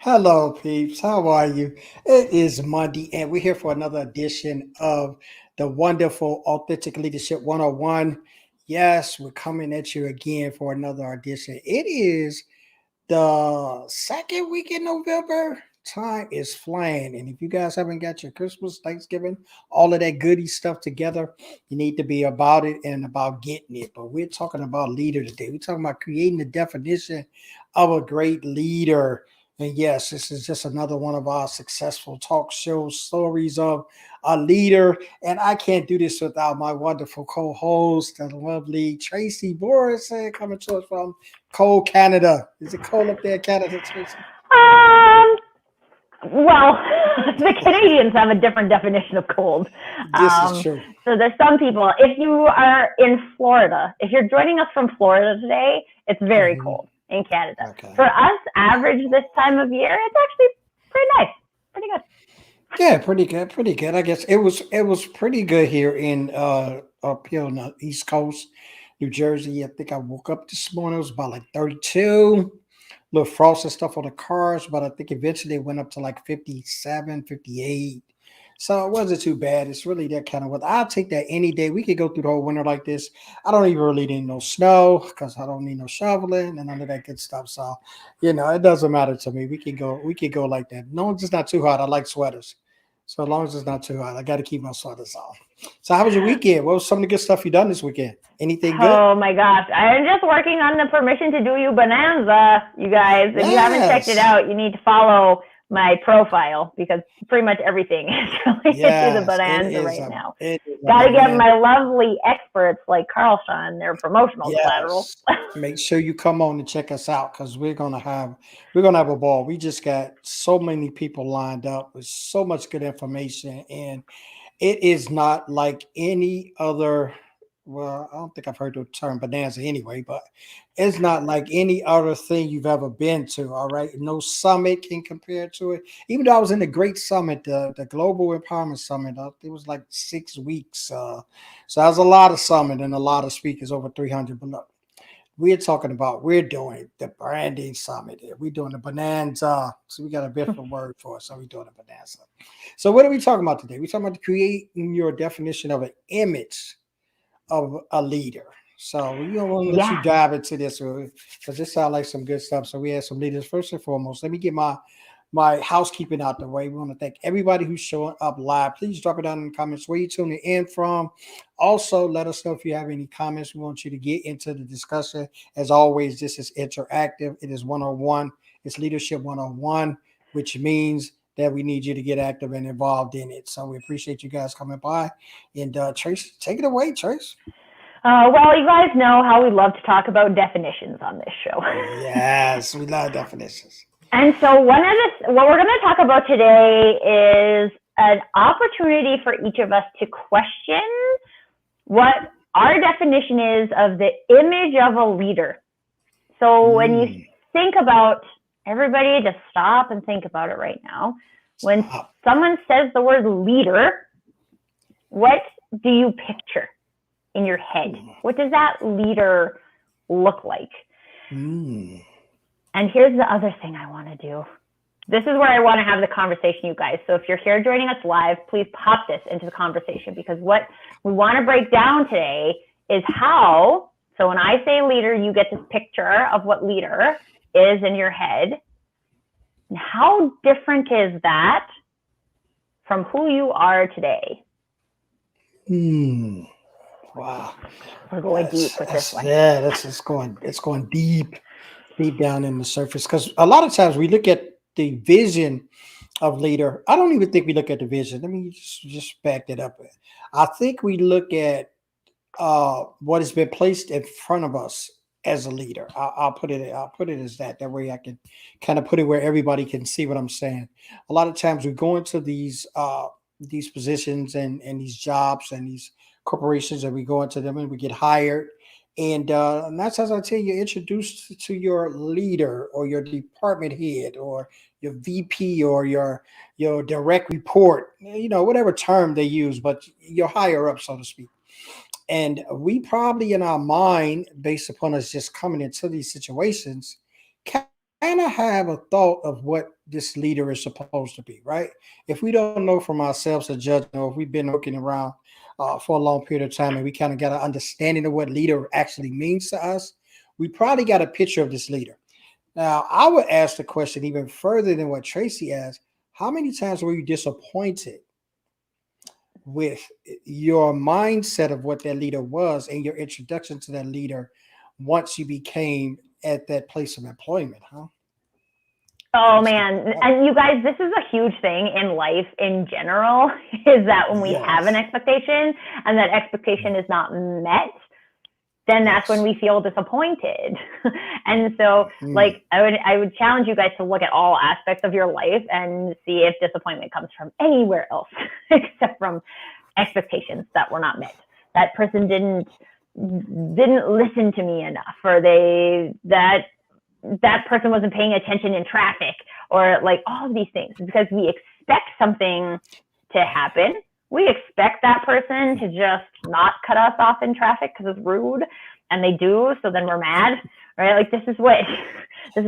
Hello, peeps. How are you? It is Monday, and we're here for another edition of the wonderful Authentic Leadership 101. Yes, we're coming at you again for another edition. It is the second week in November. Time is flying. And if you guys haven't got your Christmas, Thanksgiving, all of that goody stuff together, you need to be about it and about getting it. But we're talking about leader today. We're talking about creating the definition of a great leader. And yes, this is just another one of our successful talk show stories of a leader. And I can't do this without my wonderful co-host, the lovely Tracy Borreson, coming to us from cold Canada. Is it cold up there in Canada, Tracy? Um, well, the Canadians have a different definition of cold. This is true. So there's some people, if you are in Florida, if you're joining us from Florida today, it's very cold in Canada. Okay. For us, average this time of year, it's actually pretty nice, pretty good. Yeah, pretty good. I guess it was pretty good here in up here on the East Coast, New Jersey. I think I woke up this morning, it was about like 32. Little frost and stuff on the cars, but I think eventually it went up to like 57, 58. So it wasn't too bad. It's really that kind of weather. I'll take that any day. We could go through the whole winter like this. I don't even really need no snow because I don't need no shoveling and none of that good stuff. So, it doesn't matter to me. We could go like that. No, it's just not too hot. I like sweaters. So as long as it's not too hot, I got to keep my sweaters on. So how was your weekend? What was some of the good stuff you done this weekend? Anything good? Oh my gosh, I'm just working on the permission to do you bonanza, you guys. If you haven't checked it Yes. out, you need to follow my profile because pretty much everything is related to the Yes. It bonanza is right a now. it is a Got to get bonanza. my lovely experts like Carl Shawn their promotional collateral. Yes. Make sure you come on and check us out because we're gonna have a ball. We just got so many people lined up with so much good information, and it is not like any other. Well, I don't think I've heard the term bonanza anyway, but it's not like any other thing you've ever been to. All right, no summit can compare to it. Even though I was in the Great Summit, the Global Empowerment Summit, it was like 6 weeks. So that was a lot of summit and a lot of speakers, over 300. But look, we're doing the branding summit here. We're doing the bonanza. So we got a different word for it. So we're doing the bonanza. So what are we talking about today? We're talking about creating your definition of an image of a leader. So we don't want to let you Yeah. dive into this because this sounds like some good stuff. So we had some leaders. First and foremost, let me get my housekeeping out the way. We want to thank everybody who's showing up live. Please drop it down in the comments where you're tuning in from. Also, let us know if you have any comments. We want you to get into the discussion. As always, this is interactive. It is 101. It's Leadership 101, which means that we need you to get active and involved in it. So we appreciate you guys coming by. And Trace, take it away, Trace. Well, you guys know how we love to talk about definitions on this show. Yes, we love definitions. And so what we're going to talk about today is an opportunity for each of us to question what our definition is of the image of a leader. So when you think about, everybody just stop and think about it right now. When someone says the word leader, what do you picture in your head? What does that leader look like? And here's the other thing I want to do. This is where I want to have the conversation, you guys. So if you're here joining us live, please pop this into the conversation because what we want to break down today is how, so when I say leader, you get this picture of what leader is in your head. And how different is that from who you are today? Wow. We're going deep with this one. Yeah, it's going deep down in the surface. Because a lot of times we look at the vision of leader. I don't even think we look at the vision. Let me just back that up. I think we look at what has been placed in front of us as a leader. I'll put it as that. That way I can kind of put it where everybody can see what I'm saying. A lot of times we go into these positions and these jobs and these corporations, and we go into them and we get hired. And that's as I tell you, you're introduced to your leader or your department head or your VP or your direct report, whatever term they use, but your higher up, so to speak. And we probably in our mind, based upon us just coming into these situations, of have a thought of what this leader is supposed to be, right? If we don't know from ourselves a judgment, or if we've been working around for a long period of time and we kind of got an understanding of what leader actually means to us, we probably got a picture of this leader. Now, I would ask the question even further than what Tracy asked. How many times were you disappointed with your mindset of what that leader was and your introduction to that leader once you became at that place of employment, huh? Oh That's the man, and you guys, this is a huge thing in life in general, is that when we have an yes, expectation and that expectation is not met, then that's when yes. we feel disappointed. And so Mm, like I would challenge you guys to look at all aspects of your life and see if disappointment comes from anywhere else except from expectations that were not met. That person didn't listen to me enough, or that person wasn't paying attention in traffic, or like all of these things, because we expect something to happen. We expect that person to just not cut us off in traffic because it's rude, and they do. So then we're mad, right? Like this is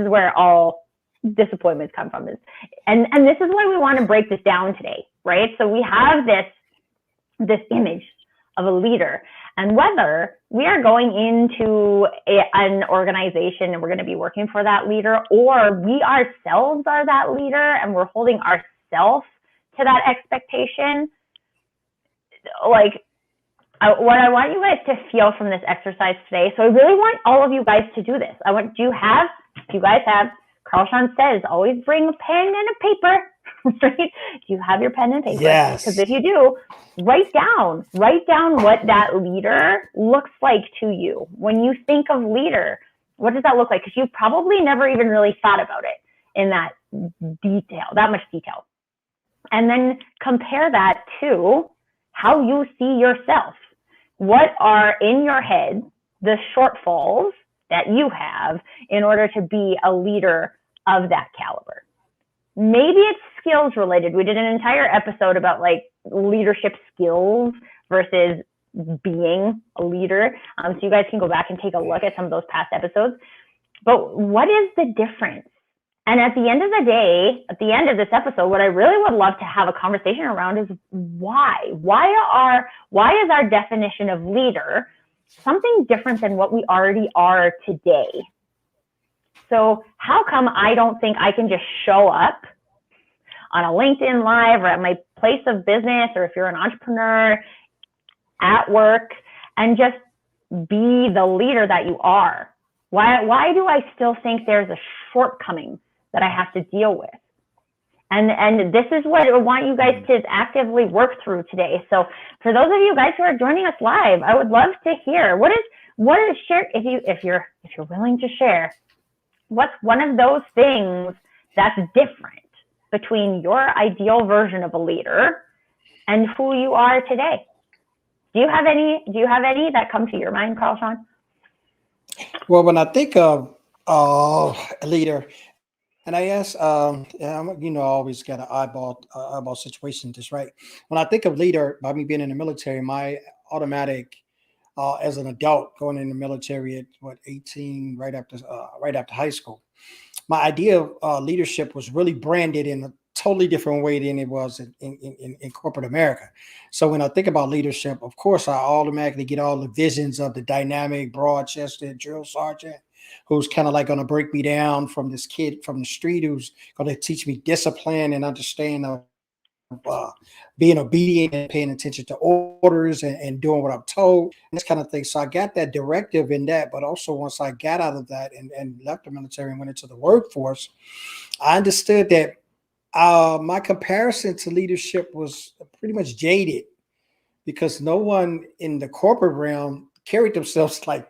where all disappointments come from. And this is why we want to break this down today, right? So we have this image of a leader, and whether we are going into an organization and we're going to be working for that leader, or we ourselves are that leader and we're holding ourselves to that expectation, like what I want you guys to feel from this exercise today. So I really want all of you guys to do this. Do you guys have, Carl Shawn says, always bring a pen and a paper, right? Do you have your pen and paper? Because yes. if you do, write down what that leader looks like to you. When you think of leader, what does that look like? Because you probably never even really thought about it in that much detail. And then compare that to how you see yourself. What are in your head the shortfalls that you have in order to be a leader of that caliber? Maybe it's skills related. We did an entire episode about like leadership skills versus being a leader. So you guys can go back and take a look at some of those past episodes. But what is the difference? And at the end of the day, at the end of this episode, what I really would love to have a conversation around is why? Why is our definition of leader something different than what we already are today? So how come I don't think I can just show up on a LinkedIn Live or at my place of business, or if you're an entrepreneur at work, and just be the leader that you are? Why do I still think there's a shortcoming that I have to deal with? And this is what I want you guys to actively work through today. So for those of you guys who are joining us live, I would love to hear what is share, if you're willing to share, what's one of those things that's different between your ideal version of a leader and who you are today? Do you have any that come to your mind, Carl Shawn? Well, when I think of a leader, and I ask, I always got an eyeball situation just right. When I think of leader, by me being in the military, my automatic as an adult going in the military at what 18, right after high school, my idea of leadership was really branded in a totally different way than it was in corporate America. So when I think about leadership, of course, I automatically get all the visions of the dynamic, broad-chested drill sergeant who's kind of like going to break me down from this kid from the street who's going to teach me discipline and understand being obedient and paying attention to orders and doing what I'm told, and this kind of thing. So I got that directive in that, but also once I got out of that and left the military and went into the workforce, I understood that my comparison to leadership was pretty much jaded because no one in the corporate realm carried themselves like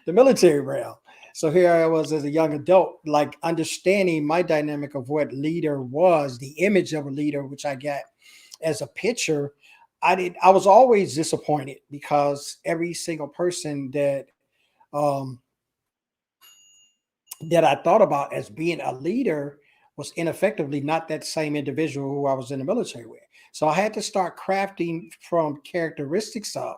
the military realm. So here I was as a young adult, like understanding my dynamic of what leader was, the image of a leader, which I got as a picture. I was always disappointed because every single person um, that I thought about as being a leader was ineffectively not that same individual who I was in the military with. So I had to start crafting from characteristics of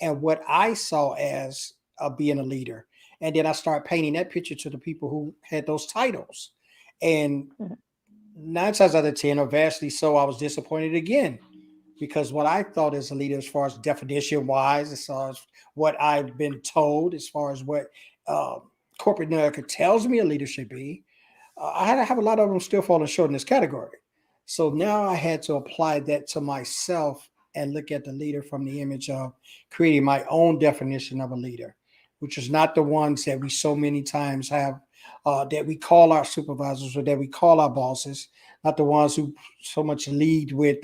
and what I saw as being a leader. And then I started painting that picture to the people who had those titles. And 9 times out of 10, or vastly so, I was disappointed again because what I thought as a leader, as far as definition wise, as far as what I've been told, as far as what uh, corporate America tells me a leader should be, I had to have a lot of them still falling short in this category. So now I had to apply that to myself and look at the leader from the image of creating my own definition of a leader, which is not the ones that we so many times have, that we call our supervisors or that we call our bosses, not the ones who so much lead with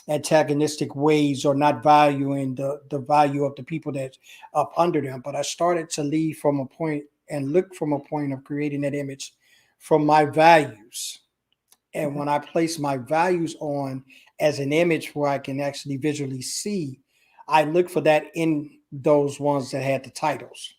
antagonistic ways or not valuing the value of the people that's up under them. But I started to lead from a point and look from a point of creating that image from my values. And when I place my values on as an image where I can actually visually see, I look for that in those ones that had the titles.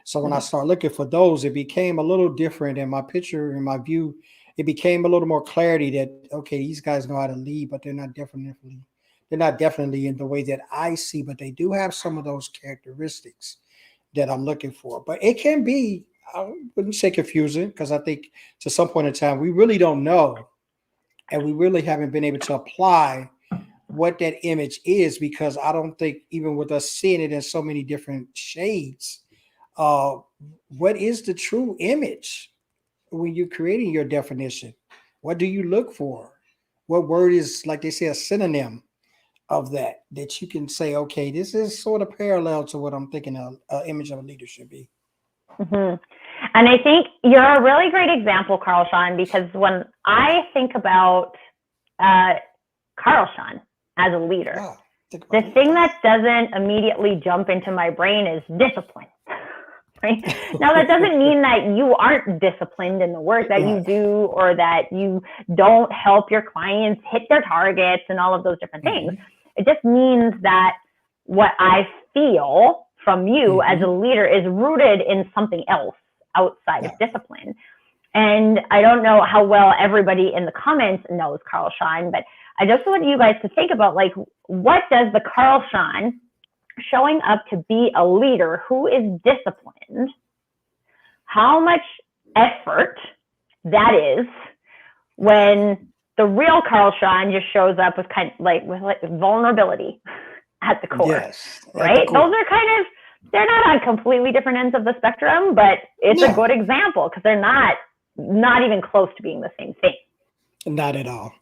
So when I started looking for those, it became a little different in my picture, in my view. It became a little more clarity that okay, these guys know how to lead, but they're not definitely in the way that I see, but they do have some of those characteristics that I'm looking for. But it can be, I wouldn't say confusing, because I think to some point in time we really don't know, and we really haven't been able to apply what that image is, because I don't think even with us seeing it in so many different shades, uh, what is the true image when you're creating your definition? What do you look for? What word is, like they say, a synonym of that you can say, okay, this is sort of parallel to what I'm thinking a image of a leader should be. Mm-hmm. And I think you're a really great example, Carl Shawn, because when I think about Carl Shawn as a leader, the thing that doesn't immediately jump into my brain is discipline. Right? Now, that doesn't mean that you aren't disciplined in the work that you do, or that you don't help your clients hit their targets and all of those different things. It just means that what I feel from you as a leader is rooted in something else outside of discipline. And I don't know how well everybody in the comments knows Carl Shawn, but I just want you guys to think about, like, what does the Carl Shawn showing up to be a leader who is disciplined, how much effort that is, when the real Carl Shawn just shows up with kind of like vulnerability at the core. Yes, right? Those are kind of, they're not on completely different ends of the spectrum, but it's a good example because they're not even close to being the same thing. Not at all.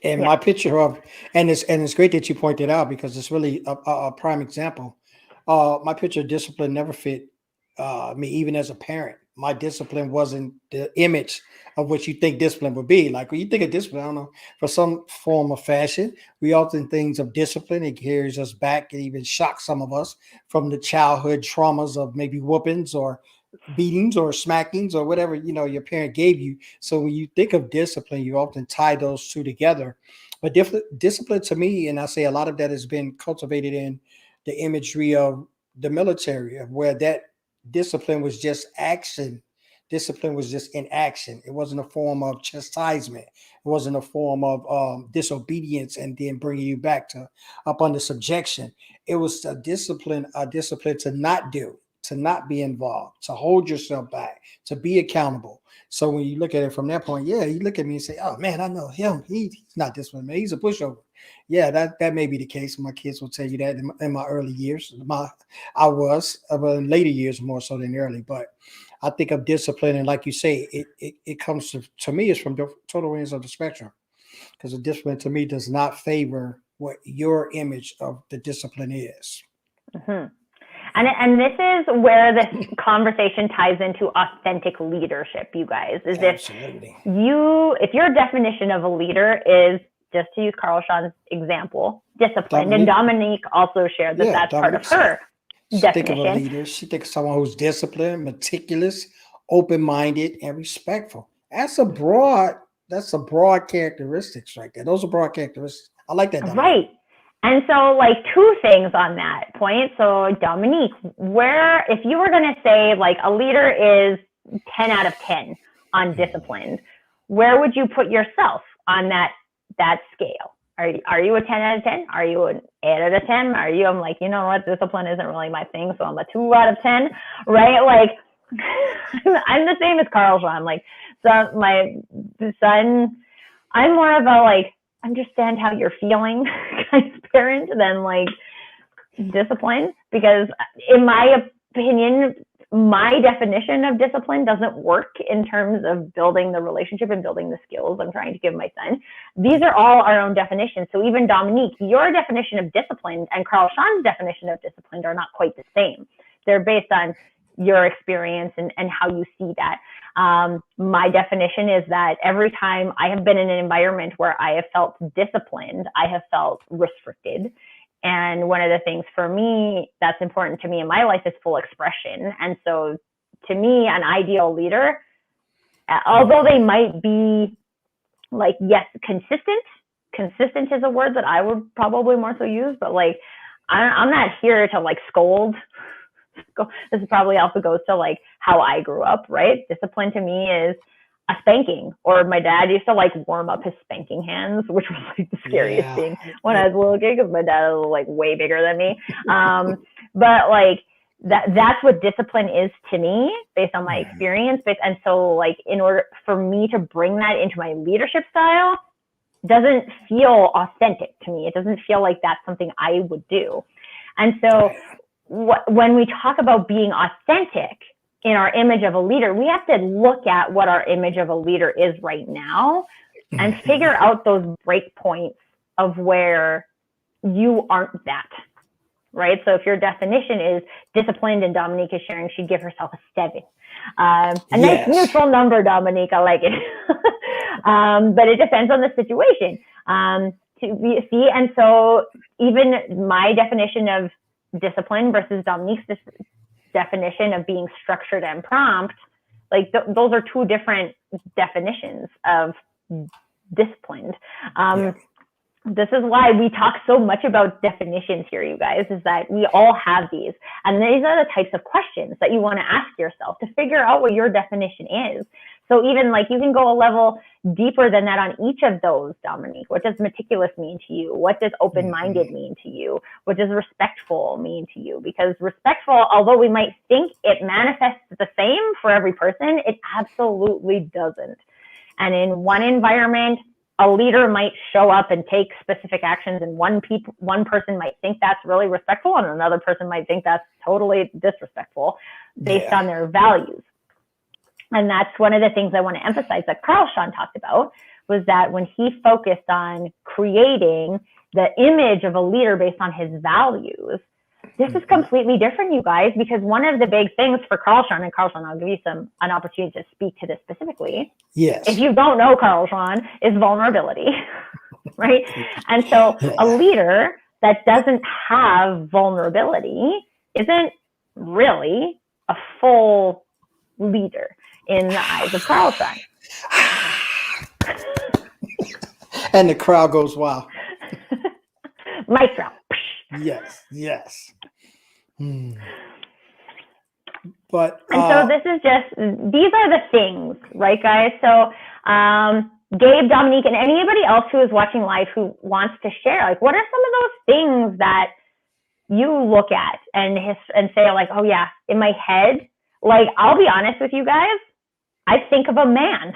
And my picture of, and it's great that you pointed out, because it's really a prime example. My picture of discipline never fit me, even as a parent. My discipline wasn't the image of what you think discipline would be. Like when you think of discipline, I don't know, for some form of fashion, we often think of discipline. It carries us back. It even shocks some of us from the childhood traumas of maybe whoopings or beatings or smackings or whatever, your parent gave you. So when you think of discipline, you often tie those two together. But discipline to me, and I say a lot of that has been cultivated in the imagery of the military, of where that discipline was just action. Discipline was just in action. It wasn't a form of chastisement. It wasn't a form of disobedience and then bringing you back to up under subjection. It was a discipline to not do, to not be involved, to hold yourself back, to be accountable. So when you look at it from that point, you look at me and say, oh man, I know him. He's not disciplined, man. He's a pushover. Yeah, that may be the case. My kids will tell you that in my early years. I was, but in later years more so than early. But I think of discipline, and like you say, it comes to me is from the total ends of the spectrum, because the discipline to me does not favor what your image of the discipline is. Mm-hmm. And this is where this conversation ties into authentic leadership, you guys. Is Absolutely. if your definition of a leader is, just to use Carl Shawn's example, disciplined, and Dominique also shared that that's part of her definition. Think of a leader. She thinks of someone who's disciplined, meticulous, open-minded, and respectful. That's a broad characteristics right there. Those are broad characteristics. I like that, Dominique. Right. And so, like, two things on that point. So, Dominique, if you were going to say, like, a leader is 10 out of 10 on discipline, where would you put yourself on that scale? Are you a 10 out of 10? Are you an 8 out of 10? Are you, I'm like, you know what, discipline isn't really my thing, so I'm a 2 out of 10, right? Like, I'm the same as Carl Shawn. Like, son, I'm more of a like, understand how you're feeling kind of parent than like discipline, because in my opinion, my definition of discipline doesn't work in terms of building the relationship and building the skills I'm trying to give my son. These are all our own definitions. So even Dominique, your definition of discipline and Carl Shawn's definition of discipline are not quite the same. They're based on your experience and how you see that. My definition is that every time I have been in an environment where I have felt disciplined, I have felt restricted. And one of the things for me that's important to me in my life is full expression. And so to me, an ideal leader, although they might be like, yes, consistent is a word that I would probably more so use, but like, I'm not here to like scold. This probably also goes to like how I grew up, right? Discipline to me is a spanking, or my dad used to like warm up his spanking hands, which was like the scariest thing when I was a little kid, because my dad was like way bigger than me. But like that's what discipline is to me based on my experience. And so like, in order for me to bring that into my leadership style, doesn't feel authentic to me. It doesn't feel like that's something I would do. And so when we talk about being authentic in our image of a leader, we have to look at what our image of a leader is right now and figure out those break points of where you aren't that, right? So if your definition is disciplined, and Dominique is sharing she'd give herself a 7. A nice neutral number, Dominique, I like it. But it depends on the situation. And so even my definition of discipline versus Dominique's definition of being structured and prompt, like those are two different definitions of disciplined. This is why we talk so much about definitions here, you guys, is that we all have these. And these are the types of questions that you want to ask yourself to figure out what your definition is. So even like you can go a level deeper than that on each of those, Dominique. What does meticulous mean to you? What does open-minded mean to you? What does respectful mean to you? Because respectful, although we might think it manifests the same for every person, it absolutely doesn't. And in one environment, a leader might show up and take specific actions, and one person might think that's really respectful, and another person might think that's totally disrespectful based on their values. And that's one of the things I want to emphasize that Carl Shawn talked about, was that when he focused on creating the image of a leader based on his values, this is completely different, you guys, because one of the big things for Carl Shawn, and Carl Shawn, I'll give you an opportunity to speak to this specifically. Yes. If you don't know Carl Shawn, is vulnerability, right? And so a leader that doesn't have vulnerability isn't really a full leader in the eyes of Carl Shawn. And the crowd goes wild. Maestro. Yes. But and so this is just, these are the things, right, guys? So Gabe, Dominique, and anybody else who is watching live who wants to share, like, what are some of those things that you look at and say, like, oh yeah, in my head, like, I'll be honest with you guys, I think of a man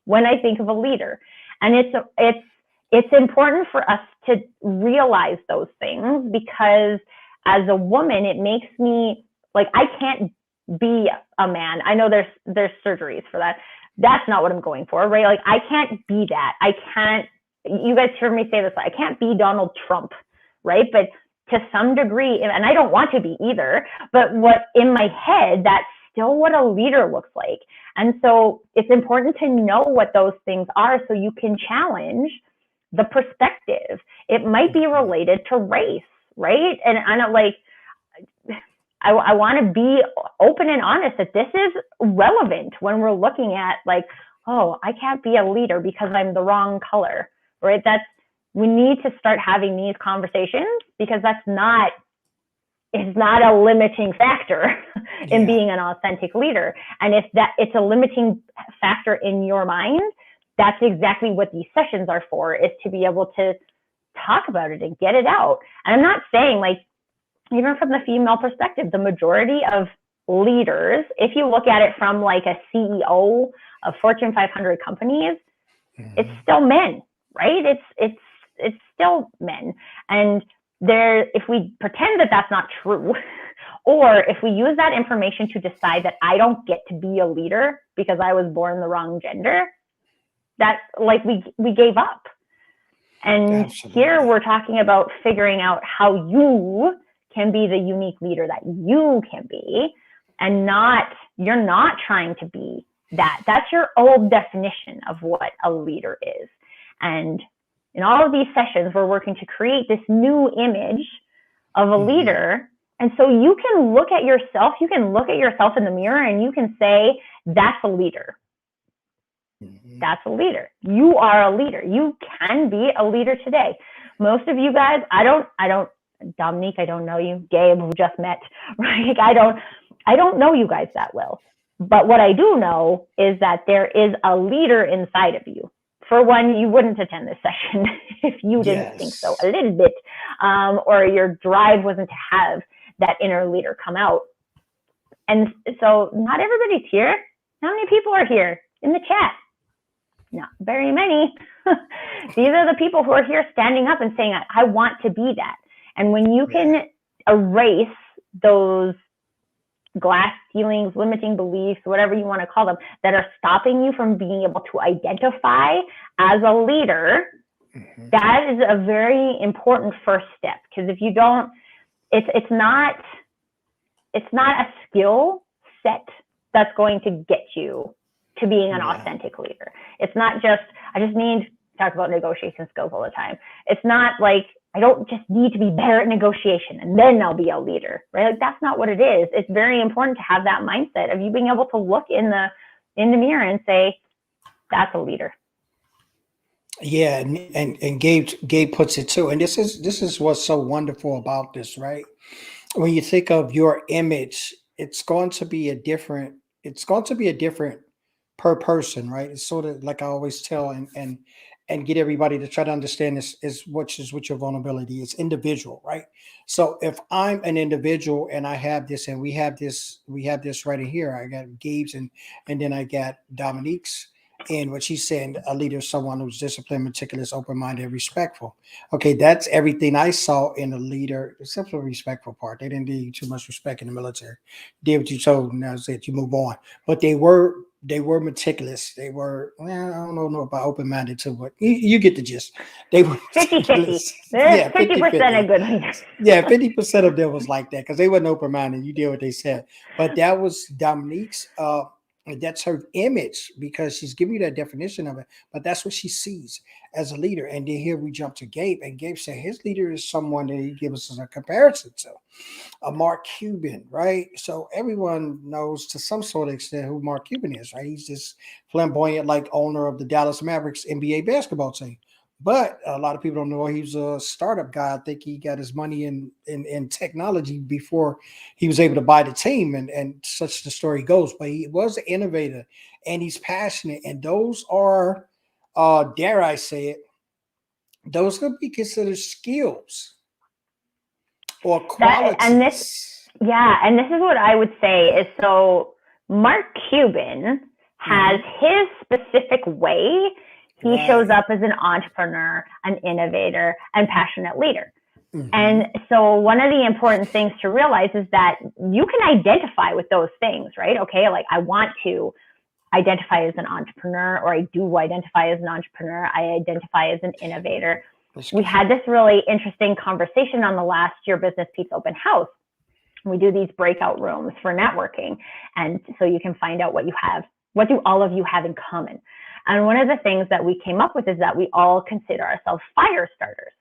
when I think of a leader. And it's important for us to realize those things, because as a woman, it makes me like, I can't be a man. I know there's surgeries for that. That's not what I'm going for, right? Like, I can't be that. I can't, you guys heard me say this, I can't be Donald Trump, right? But to some degree, and I don't want to be either, but what in my head, that's still what a leader looks like. And so it's important to know what those things are so you can challenge the perspective. It might be related to race, right? And I'm like, I want to be open and honest that this is relevant when we're looking at, like, oh, I can't be a leader because I'm the wrong color, right? We need to start having these conversations, because it's not a limiting factor in being an authentic leader. And if it's a limiting factor in your mind, that's exactly what these sessions are for, is to be able to talk about it and get it out. And I'm not saying, like, even from the female perspective, the majority of leaders, if you look at it from like a CEO of Fortune 500 companies, Mm-hmm. it's still men, right? It's still men. And if we pretend that that's not true, or if we use that information to decide that I don't get to be a leader because I was born the wrong gender, that like we gave up. And Absolutely. here we're talking about figuring out how you can be the unique leader that you can be, and you're not trying to be that. That's your old definition of what a leader is. And in all of these sessions, we're working to create this new image of a leader. And so you can look at yourself in the mirror and you can say, that's a leader. That's a leader. You are a leader. You can be a leader today. Most of you guys, Dominique, I don't know you. Gabe, who just met, right? I don't know you guys that well. But what I do know is that there is a leader inside of you. For one, you wouldn't attend this session if you didn't think so a little bit, or your drive wasn't to have that inner leader come out. And so not everybody's here. How many people are here in the chat? Not very many. These are the people who are here standing up and saying, I want to be that. And when you can erase those glass ceilings, limiting beliefs, whatever you want to call them, that are stopping you from being able to identify as a leader, that is a very important first step. Because if you don't, it's not a skill set that's going to get you to being an authentic leader. It's not just, I just need to talk about negotiation skills all the time. It's not like, I don't just need to be better at negotiation and then I'll be a leader, right? Like that's not what it is. It's very important to have that mindset of you being able to look in the mirror and say, that's a leader. Yeah, and Gabe puts it too. And this is what's so wonderful about this, right? When you think of your image, it's going to be a different per person, right? It's sort of like I always tell and get everybody to try to understand this is what your vulnerability is individual, right? So if I'm an individual and I have this and we have this right in here, I got Gabe's and then I got Dominique's. And what she's saying, a leader is someone who's disciplined, meticulous, open-minded, respectful. Okay, that's everything I saw in a leader, except for the respectful part. They didn't give you too much respect in the military. Did what you told, and that's it. You move on. But they were meticulous. They were, I don't know about open-minded too, but you get the gist. They were 50-50. There's 50% of good leaders. Yeah, 50% of them was like that because they weren't open-minded. You did what they said. But that was Dominique's that's her image because she's giving you that definition of it, but that's what she sees as a leader. And then here we jump to Gabe, and Gabe said his leader is someone that he gives us a comparison to, a Mark Cuban, right? So everyone knows to some sort of extent who Mark Cuban is, right? He's this flamboyant, like owner of the Dallas Mavericks NBA basketball team. But a lot of people don't know he's a startup guy. I think he got his money in technology before he was able to buy the team, and such the story goes. But he was an innovator, and he's passionate. And those are, dare I say it, those could be considered skills or qualities. And this is what I would say is, so Mark Cuban has his specific way. He shows up as an entrepreneur, an innovator, and passionate leader. And so one of the important things to realize is that you can identify with those things, right? Okay, like I want to identify as an entrepreneur, or I do identify as an entrepreneur. I identify as an innovator. We had this really interesting conversation on the last Your Business Pizza Open House. We do these breakout rooms for networking. And so you can find out what do all of you have in common? And one of the things that we came up with is that we all consider ourselves fire starters.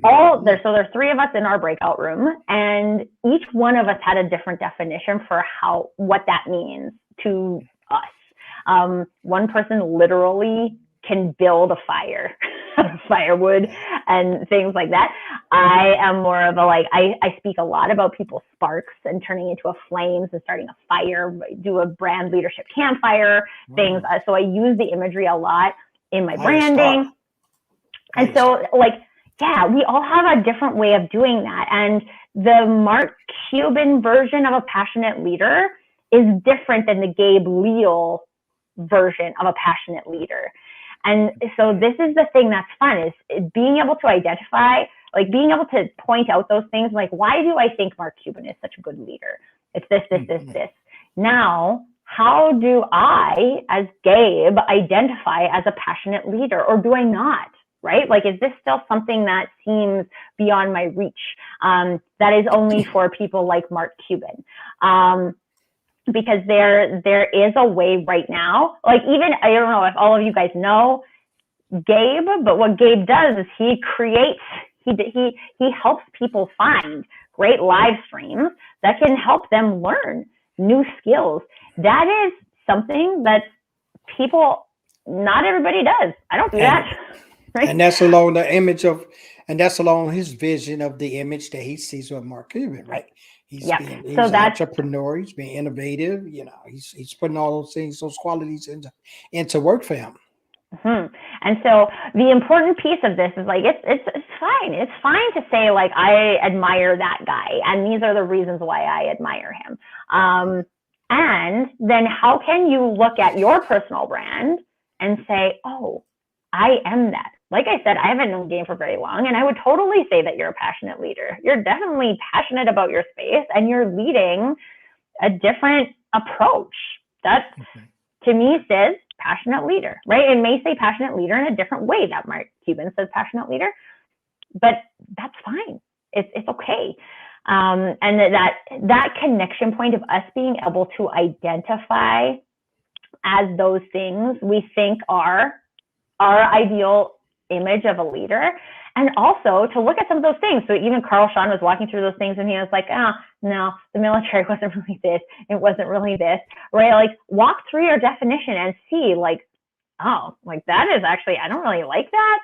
So there's three of us in our breakout room, and each one of us had a different definition for what that means to us. One person literally can build a fire, firewood and things like that. I am more of I speak a lot about people's sparks and turning into a flames and starting a fire, do a brand leadership campfire things. So I use the imagery a lot in my branding. And so we all have a different way of doing that. And the Mark Cuban version of a passionate leader is different than the Gabe Leal version of a passionate leader. And so this is the thing that's fun, is being able to identify, like being able to point out those things, like, why do I think Mark Cuban is such a good leader? It's this, this, this, this. Now, how do I, as Gabe, identify as a passionate leader, or do I not? Right? Like, is this still something that seems beyond my reach? That is only for people like Mark Cuban. Because there is a way right now, like, even, I don't know if all of you guys know Gabe, but what Gabe does is he creates, he helps people find great live streams that can help them learn new skills. That is something that people, not everybody does. I don't do that. Right? And that's along the image of, and that's along his vision of the image that he sees with Mark Cuban, right? He's an entrepreneur, he's being innovative, you know, he's putting all those things, those qualities into work for him. Mm-hmm. And so the important piece of this is, like, it's fine. It's fine to say, like, I admire that guy, and these are the reasons why I admire him. And then how can you look at your personal brand and say, oh, I am that. Like I said, I haven't known Gabe for very long, and I would totally say that you're a passionate leader. You're definitely passionate about your space, and you're leading a different approach. That, to me, says passionate leader, right? It may say passionate leader in a different way that Mark Cuban says passionate leader, but that's fine. It's okay. And that connection point of us being able to identify as those things we think are our ideal image of a leader, and also to look at some of those things. So even Shawn was walking through those things, and he was like, oh, no, the military wasn't really this, it wasn't really this, right? Like, walk through your definition and see, like, oh, like, that is actually, I don't really like that.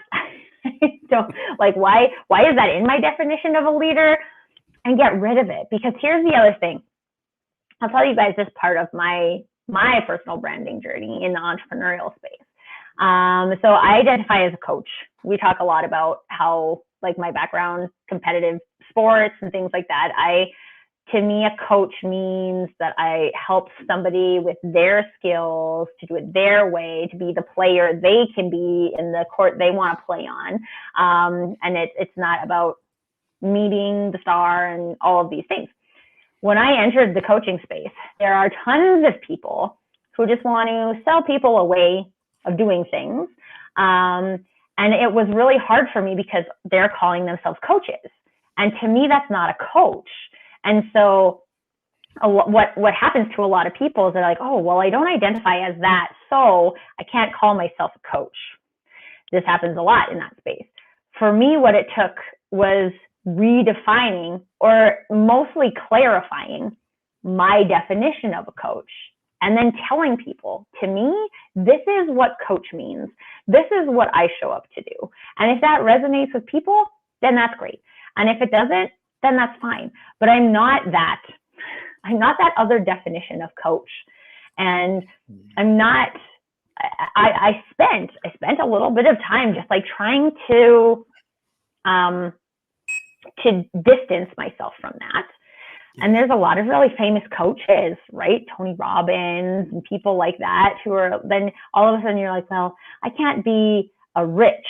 So, like, why is that in my definition of a leader? And get rid of it. Because here's the other thing. I'll tell you guys this part of my personal branding journey in the entrepreneurial space. So I identify as a coach. We talk a lot about how, like, my background, competitive sports and things like that. To me, a coach means that I help somebody with their skills to do it their way, to be the player they can be in the court they want to play on. And it's not about meeting the star and all of these things. When I entered the coaching space, there are tons of people who just want to sell people a way of doing things. And it was really hard for me because they're calling themselves coaches. And to me, that's not a coach. And so what happens to a lot of people is they're like, oh, well, I don't identify as that, so I can't call myself a coach. This happens a lot in that space. For me, what it took was redefining, or mostly clarifying, my definition of a coach, and then telling people, to me, this is what coach means. This is what I show up to do. And if that resonates with people, then that's great. And if it doesn't, then that's fine. But I'm not that other definition of coach. And I'm not, I spent a little bit of time just, like, trying to distance myself from that. And there's a lot of really famous coaches, right? Tony Robbins and people like that, who are, then all of a sudden you're like, well, I can't be a rich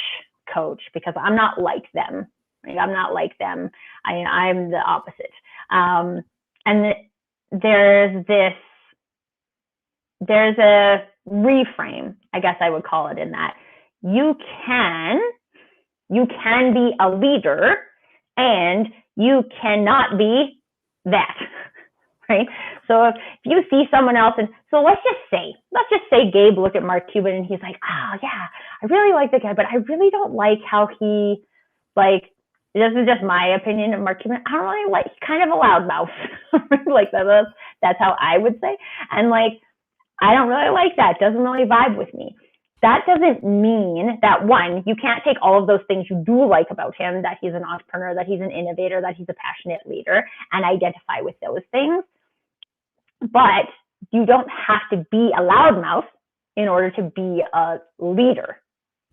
coach because I'm not like them. Right? I'm not like them. I'm the opposite. And there's a reframe, I guess I would call it, in that you can be a leader and you cannot be that, right? So if you see someone else, and so let's just say Gabe looked at Mark Cuban and he's like, oh yeah, I really like the guy, but I really don't like how he, like, this is just my opinion of Mark Cuban, I don't really like, he's kind of a loudmouth. Like, that's how I would say. And, like, I don't really like that. Doesn't really vibe with me. That doesn't mean that, one, you can't take all of those things you do like about him, that he's an entrepreneur, that he's an innovator, that he's a passionate leader, and identify with those things. But you don't have to be a loudmouth in order to be a leader,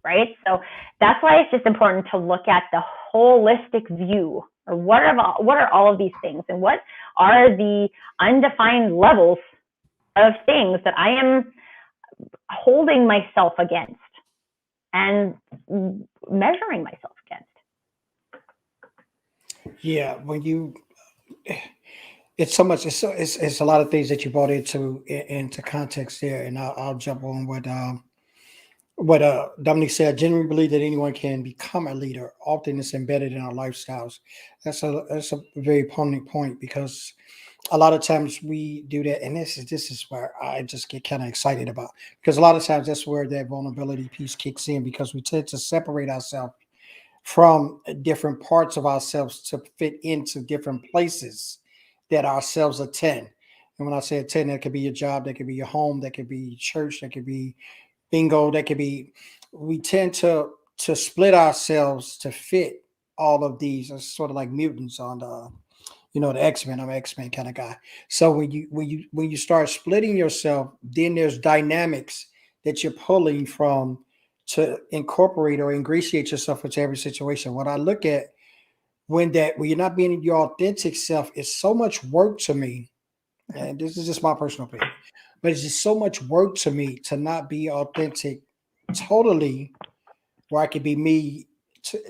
right? So that's why it's just important to look at the holistic view, or what are all of these things, and what are the undefined levels of things that I am holding myself against and measuring myself against. Yeah, when you, it's so much. It's a lot of things that you brought into context there, and I'll jump on what Dominique said. I genuinely believe that anyone can become a leader. Often it's embedded in our lifestyles. That's a very poignant point because a lot of times we do that, and this is where I just get kind of excited about because a lot of times that's where that vulnerability piece kicks in because we tend to separate ourselves from different parts of ourselves to fit into different places that ourselves attend. And when I say attend, that could be your job, that could be your home, that could be church, that could be bingo, that could be. We tend to split ourselves to fit all of these. It's sort of like mutants on the X-Men. I'm an X-Men kind of guy. So when you start splitting yourself, then there's dynamics that you're pulling from to incorporate or ingratiate yourself into every situation. What I look at when you're not being your authentic self, it's so much work to me. And this is just my personal opinion, but it's just so much work to me to not be authentic totally where I could be me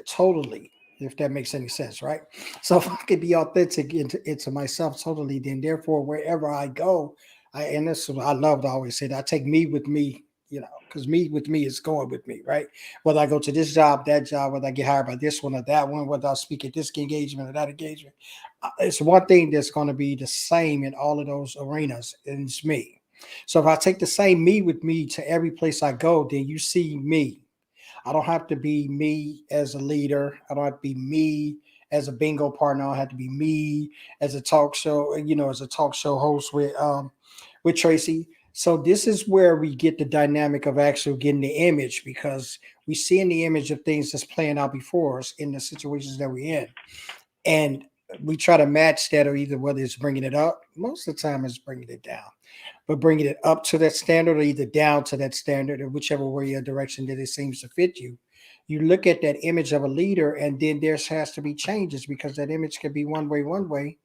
totally, if that makes any sense, right? So if I could be authentic into myself totally, then therefore wherever I go, and this is what I love to always say that I take me with me, because me with me is going with me, right? Whether I go to this job, that job, whether I get hired by this one or that one, whether I speak at this engagement or that engagement, it's one thing that's going to be the same in all of those arenas, and it's me. So if I take the same me with me to every place I go, then you see me. I don't have to be me as a leader. I don't have to be me as a bingo partner. I don't have to be me as a talk show, as a talk show host with Tracy. So this is where we get the dynamic of actually getting the image because we see in the image of things that's playing out before us in the situations that we're in. And we try to match that or either whether it's bringing it up, most of the time it's bringing it down but bringing it up to that standard or either down to that standard or whichever way or direction that it seems to fit you. You look at that image of a leader, and then there has to be changes because that image could be one way.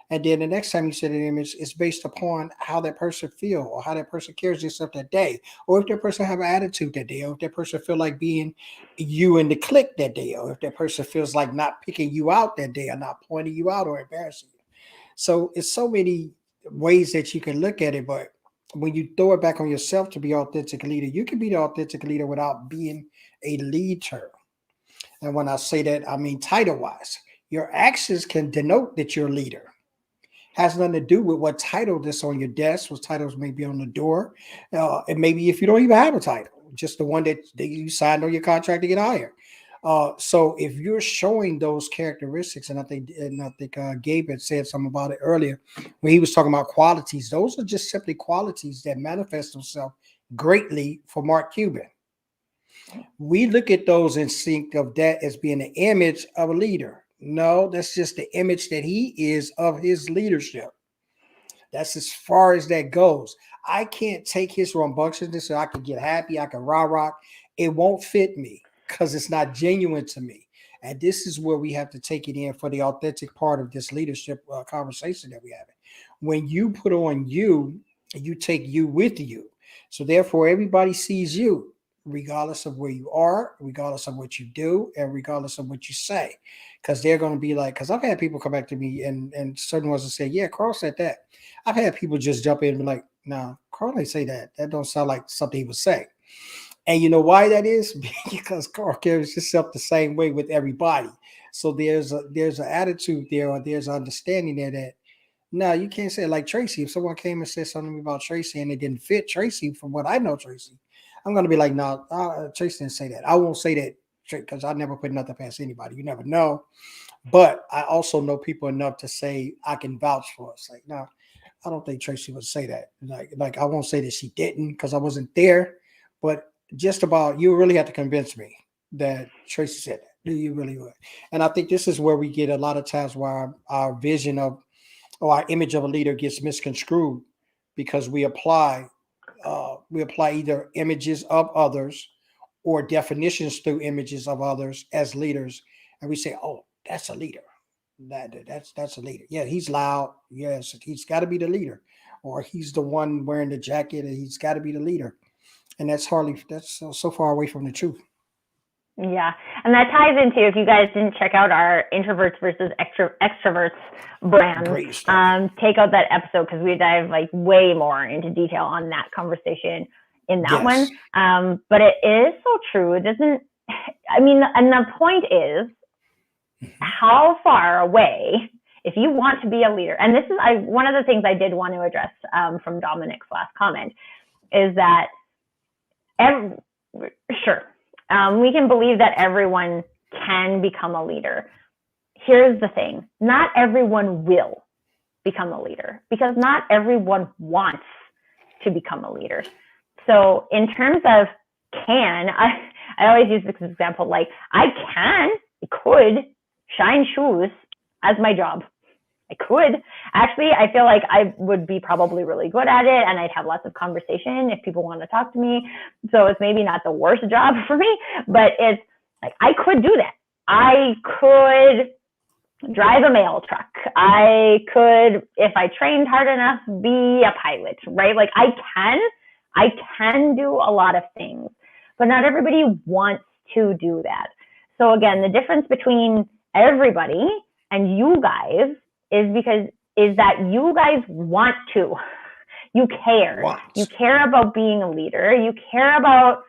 And then the next time you see that image, it's based upon how that person feel or how that person carries themselves that day, or if that person have an attitude that day, or if that person feel like being you in the clique that day, or if that person feels like not picking you out that day or not pointing you out or embarrassing you. So it's so many ways that you can look at it, but when you throw it back on yourself to be authentic leader, you can be the authentic leader without being a leader. And when I say that, I mean title wise. Your actions can denote that you're a leader. Has nothing to do with what title that's on your desk, what titles may be on the door, and maybe if you don't even have a title, just the one that you signed on your contract to get hired. So if you're showing those characteristics, and I think Gabe had said something about it earlier when he was talking about qualities. Those are just simply qualities that manifest themselves greatly for Mark Cuban. We look at those and think of that as being an image of a leader. No, that's just the image that he is of his leadership. That's as far as that goes. I can't take his rambunctiousness so I can get happy. I can rah rock. It won't fit me because it's not genuine to me. And this is where we have to take it in for the authentic part of this leadership conversation that we have. When you put on you take you with you. So therefore, everybody sees you, regardless of where you are, regardless of what you do, and regardless of what you say. Because they're going to be like, because I've had people come back to me and certain ones will say, yeah, Carl said that. I've had people just jump in and be like, no, Carl ain't say that. That don't sound like something he would say. And you know why that is? Because Carl carries himself the same way with everybody. So there's an attitude there, or there's an understanding there that no, you can't say it like Tracy. If someone came and said something about Tracy and it didn't fit Tracy from what I know Tracy, I'm gonna be like, no, Tracy didn't say that. I won't say that because I never put nothing past anybody. You never know. But I also know people enough to say I can vouch for us. Like, no, I don't think Tracy would say that. Like I won't say that she didn't because I wasn't there. But just about you really have to convince me that Tracy said that. You really would. And I think this is where we get a lot of times where our vision of or our image of a leader gets misconstrued because we apply either images of others or definitions through images of others as leaders, and we say, "Oh, that's a leader. That's a leader. Yeah, he's loud. Yes, he's got to be the leader, or he's the one wearing the jacket, and he's got to be the leader." And that's so far away from the truth. Yeah, and that ties into, if you guys didn't check out our introverts versus extroverts brands, Great stuff. take out that episode because we dive like way more into detail on that conversation in that Yes. one. But it is so true. It doesn't. I mean, and the point is, how far away, if you want to be a leader, and this is one of the things I did want to address from Dominic's last comment, is that sure. We can believe that everyone can become a leader. Here's the thing. Not everyone will become a leader because not everyone wants to become a leader. So in terms of I always use this example, like I could shine shoes as my job. I could. Actually, I feel like I would be probably really good at it and I'd have lots of conversation if people want to talk to me. So it's maybe not the worst job for me, but it's like I could do that. I could drive a mail truck. I could, if I trained hard enough, be a pilot, right? Like I can do a lot of things, but not everybody wants to do that. So again, the difference between everybody and you guys is that you guys want to. You care. You care about being a leader. You care about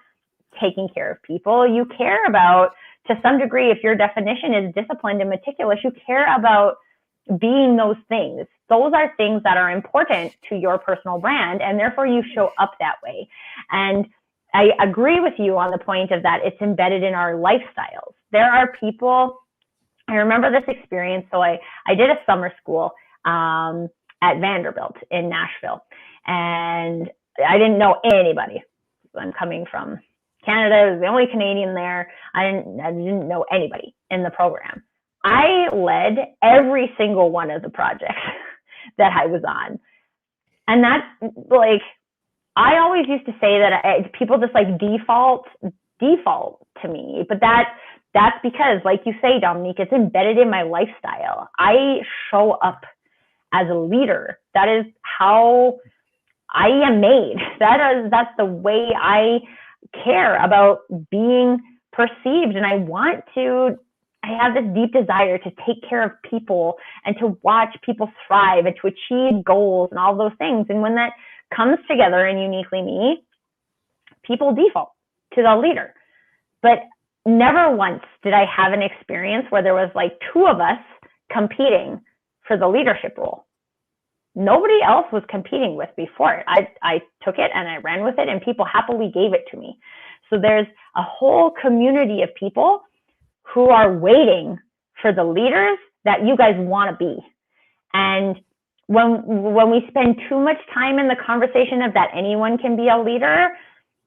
taking care of people. You care about, to some degree, if your definition is disciplined and meticulous, you care about being those things. Those are things that are important to your personal brand, and therefore you show up that way. And I agree with you on the point of that it's embedded in our lifestyles. There are people, I remember this experience. So I did a summer school at Vanderbilt in Nashville, and I didn't know anybody. I'm coming from Canada. I was the only Canadian there. I didn't know anybody in the program. I led every single one of the projects that I was on. And that's like, I always used to say that people just like default to me, but that's because, like you say, Dominique, it's embedded in my lifestyle. I show up as a leader. That is how I am made. That's the way I care about being perceived. And I have this deep desire to take care of people and to watch people thrive and to achieve goals and all those things. And when that comes together in uniquely me, people default to the leader. But never once did I have an experience where there was like two of us competing for the leadership role. Nobody else was competing with me for it. I took it and I ran with it, and people happily gave it to me. So there's a whole community of people who are waiting for the leaders that you guys want to be. And when we spend too much time in the conversation of that anyone can be a leader,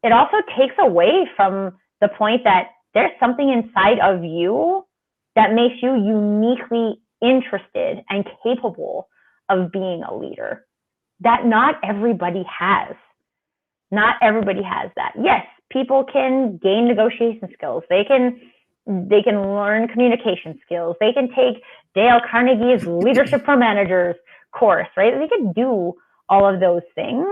it also takes away from the point that there's something inside of you that makes you uniquely interested and capable of being a leader that not everybody has. Not everybody has that. Yes, people can gain negotiation skills. They can learn communication skills. They can take Dale Carnegie's Leadership for Managers course, right? They can do all of those things,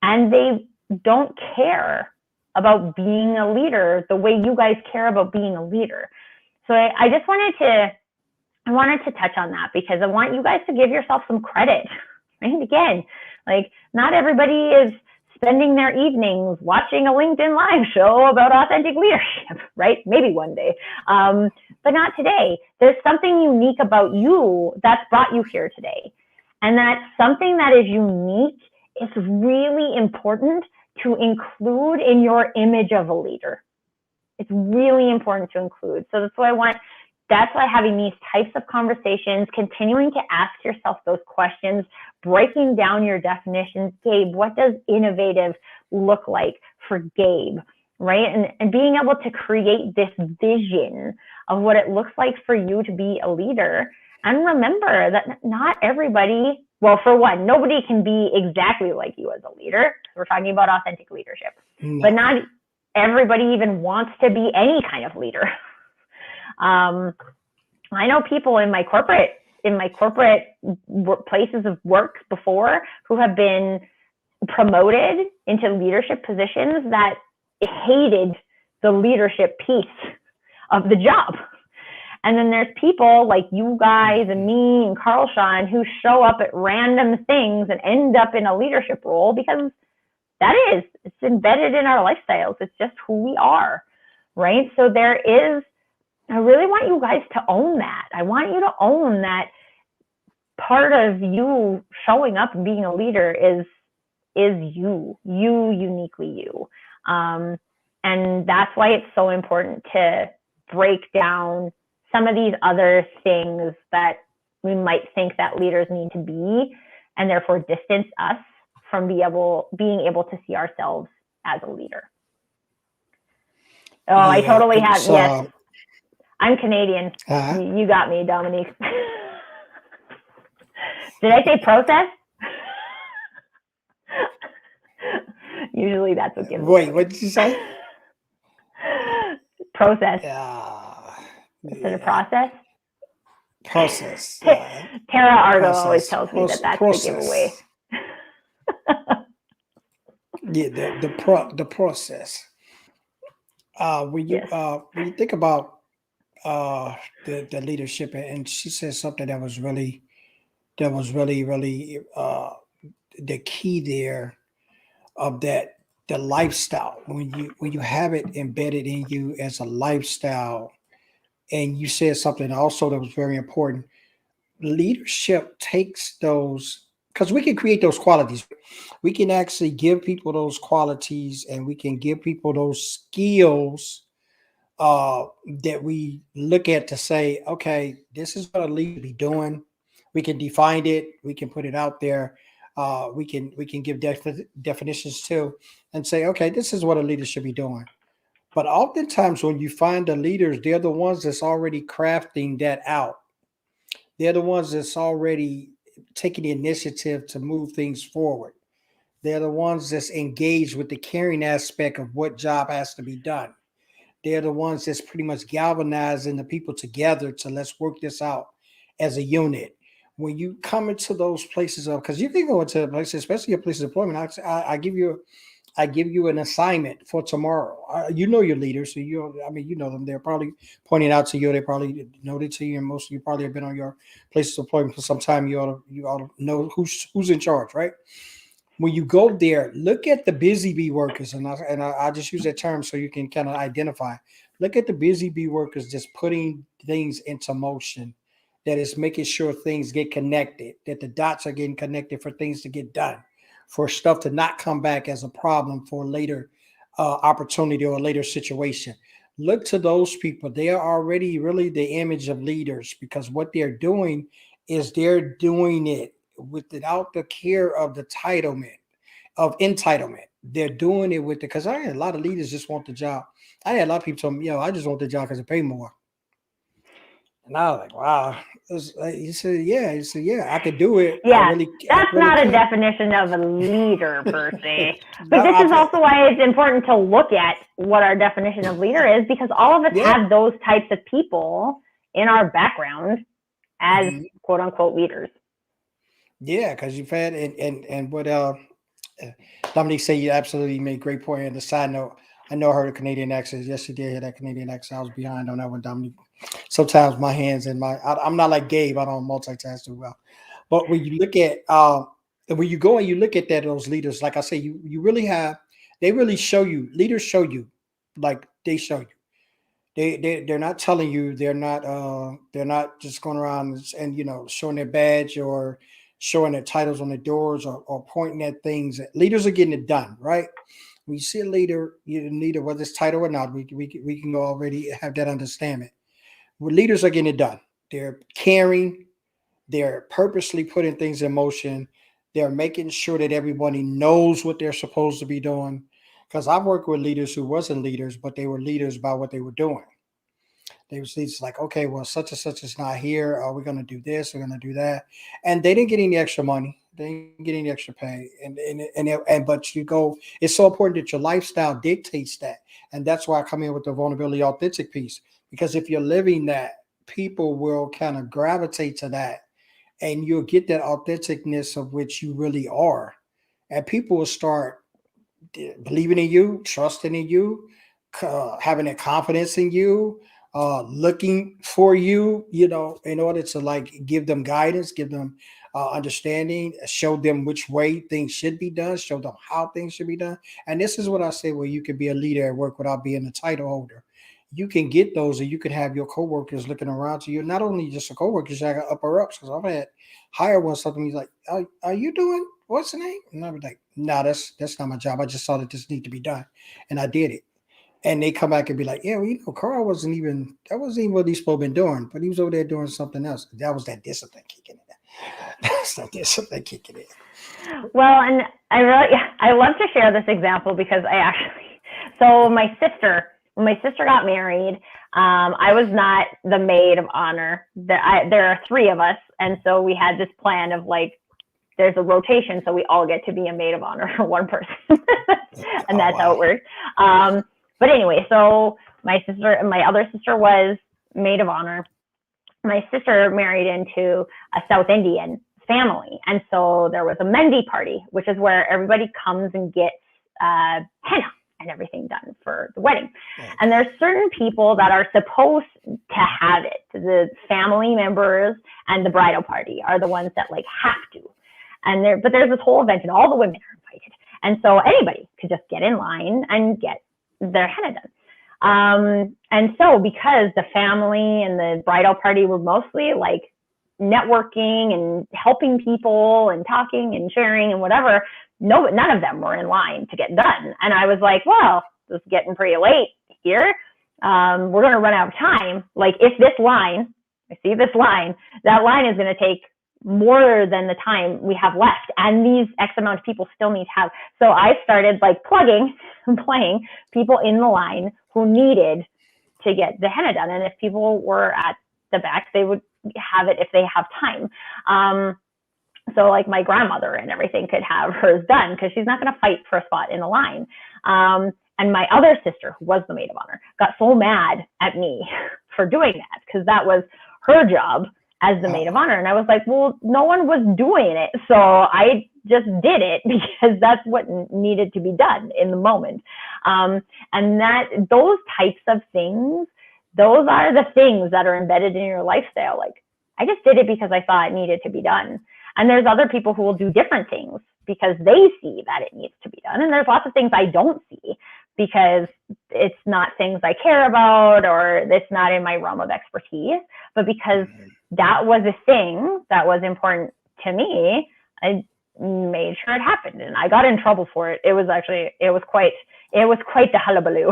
and they don't care about being a leader the way you guys care about being a leader. So I just wanted to touch on that because I want you guys to give yourself some credit, right? Again, like not everybody is spending their evenings watching a LinkedIn Live show about authentic leadership, right? Maybe one day, but not today. There's something unique about you that's brought you here today. And that something that is unique is really important to include in your image of a leader. It's really important to include. So that's why having these types of conversations, continuing to ask yourself those questions, breaking down your definitions. Gabe, what does innovative look like for Gabe, right? And being able to create this vision of what it looks like for you to be a leader. And remember that not everybody, well, for one, nobody can be exactly like you as a leader. We're talking about authentic leadership, but not everybody even wants to be any kind of leader. I know people in my corporate places of work before who have been promoted into leadership positions that hated the leadership piece of the job. And then there's people like you guys and me and Carl Shawn who show up at random things and end up in a leadership role because it's embedded in our lifestyles. It's just who we are, right? So I really want you guys to own that. I want you to own that part of you showing up and being a leader is you uniquely you. And that's why it's so important to break down some of these other things that we might think that leaders need to be, and therefore distance us from being able to see ourselves as a leader. Oh, yeah, I totally have. Yes, I'm Canadian. You got me, Dominique. Did I say process? Usually that's what gives. Wait, what did you say? Process. Instead of process? Process. Tara Argo always tells me that's process. The giveaway. Yeah, the process. When you think about the leadership, and she said something that was really the key there of that, the lifestyle. When you have it embedded in you as a lifestyle, and you said something also that was very important. Leadership takes those, because we can create those qualities. We can actually give people those qualities, and we can give people those skills that we look at to say, okay, this is what a leader be doing. We can define it. We can put it out there. We can give definitions too, and say, okay, this is what a leader should be doing. But oftentimes when you find the leaders, they're the ones that's already crafting that out. They're the ones that's already taking the initiative to move things forward. They're the ones that's engaged with the caring aspect of what job has to be done. They're the ones that's pretty much galvanizing the people together to let's work this out as a unit. When you come into those places because you can go into places, especially a place of employment, I give you an assignment for tomorrow. You know your leaders, so you know them. They're probably pointing out to you. They probably noted to you, and most of you probably have been on your places of employment for some time. You ought to know who's in charge, right? When you go there, look at the busy bee workers, and I just use that term so you can kind of identify. Look at the busy bee workers just putting things into motion. That is making sure things get connected, that the dots are getting connected for things to get done, for stuff to not come back as a problem for a later opportunity or a later situation. Look to those people. They are already really the image of leaders, because what they're doing is they're doing it without the care of the entitlement. They're doing it because I had a lot of leaders just want the job. I had a lot of people tell me, I just want the job because it pay more. And I was like, wow. He said, yeah, I could do it. Yeah, that's not a definition of a leader per se. But this is also why it's important to look at what our definition of leader is, because all of us have those types of people in our background as quote unquote leaders. Yeah, because you've had and what Dominique said, you absolutely made a great point. And the side note, I know I heard a Canadian accent. Yes, you did hear that Canadian accent. I was behind on that one, Dominique. Sometimes my hands and I'm not like Gabe. I don't multitask too well. But when you look at when you go and you look at those leaders, like I say, you really they really show you. Leaders show you, like they show you. They're not telling you. They're not just going around and showing their badge or showing their titles on their doors or pointing at things. Leaders are getting it done, right? When you see a leader, whether it's title or not, we can already have that understanding. When leaders are getting it done, they're caring, they're purposely putting things in motion, they're making sure that everybody knows what they're supposed to be doing. Because I've worked with leaders who wasn't leaders, but they were leaders by what they were doing. They was like, okay, well, such and such is not here. Are we going to do this? We're going to do that. And they didn't get any extra money. They didn't get any extra pay. But you go, it's so important that your lifestyle dictates that. And that's why I come in with the vulnerability authentic piece. Because if you're living that, people will kind of gravitate to that. And you'll get that authenticness of which you really are. and people will start believing in you, trusting in you, having that confidence in you, looking for you, in order to like give them guidance, give them understanding, show them which way things should be done, show them how things should be done. And this is what I say, where you can be a leader at work without being a title holder. You can get those, and you can have your coworkers looking around to you. Not only just the coworkers, I got upper ups, because I've had hire one something. He's like, are you doing what's the name? And I was like, no, that's not my job. I just saw that this need to be done, and I did it. And they come back and be like, yeah, well, Carl that wasn't even what he's supposed to be doing, but he was over there doing something else. That was that discipline kicking in. That's that discipline kicking in. Well, and I love to share this example because so when my sister got married, I was not the maid of honor. There are three of us. And so we had this plan of like, there's a rotation, so we all get to be a maid of honor for one person. And that's how it worked. But anyway, so my other sister was maid of honor. My sister married into a South Indian family. And so there was a Mendi party, which is where everybody comes and gets henna and everything done for the wedding. And there's certain people that are supposed to have it. The family members and the bridal party are the ones that like have to. But there's this whole event and all the women are invited. And so anybody could just get in line and get their henna done. And so because the family and the bridal party were mostly like networking and helping people and talking and sharing and whatever, none of them were in line to get done. And I was like, well, it's getting pretty late here. We're going to run out of time. Like if I see this line, that line is going to take more than the time we have left. And these X amount of people still need to have. So I started like plugging and playing people in the line who needed to get the henna done. And if people were at the back, they would have it if they have time. So like my grandmother and everything could have hers done because she's not going to fight for a spot in the line. And my other sister, who was the maid of honor, got so mad at me for doing that because that was her job as the maid of honor. And I was like, well, no one was doing it. So I just did it because that's what needed to be done in the moment. And those types of things, those are the things that are embedded in your lifestyle. Like I just did it because I thought it needed to be done. And there's other people who will do different things because they see that it needs to be done. And there's lots of things I don't see because it's not things I care about or it's not in my realm of expertise. But because that was a thing that was important to me, I made sure it happened. And I got in trouble for it. It was quite the hullabaloo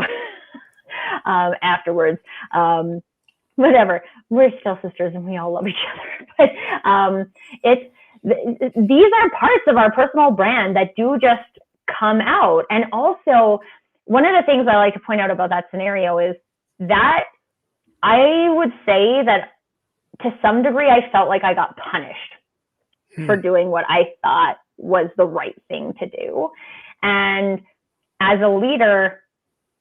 afterwards. Whatever. We're still sisters and we all love each other. But these are parts of our personal brand that do just come out. And also, one of the things I like to point out about that scenario is that I would say that to some degree, I felt like I got punished for doing what I thought was the right thing to do. And as a leader,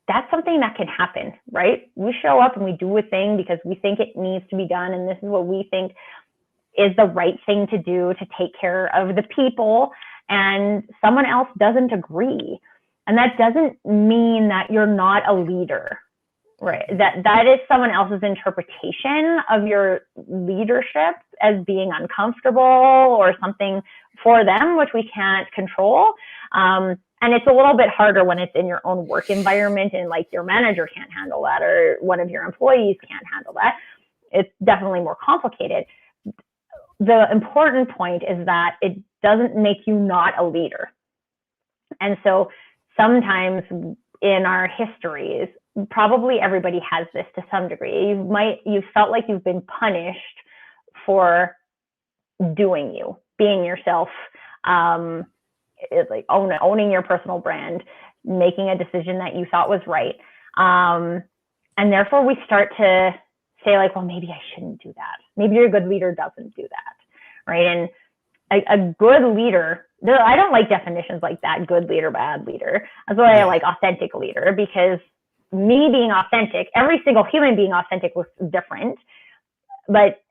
that's something that can happen, right? We show up and we do a thing because we think it needs to be done. And this is what we think is the right thing to do to take care of the people. And someone else doesn't agree. And that doesn't mean that you're not a leader, right? That is someone else's interpretation of your leadership as being uncomfortable or something for them, which we can't control. And it's a little bit harder when it's in your own work environment and like your manager can't handle that or one of your employees can't handle that. It's definitely more complicated. The important point is that it doesn't make you not a leader. And so sometimes in our histories, probably everybody has this to some degree. You felt like you've been punished for doing you, being yourself, like owning your personal brand, making a decision that you thought was right. And therefore we start to say like, well, maybe I shouldn't do that. Maybe your good leader doesn't do that, right? And a good leader, I don't like definitions like that, good leader, bad leader. That's why I like authentic leader, because me being authentic, every single human being authentic was different. But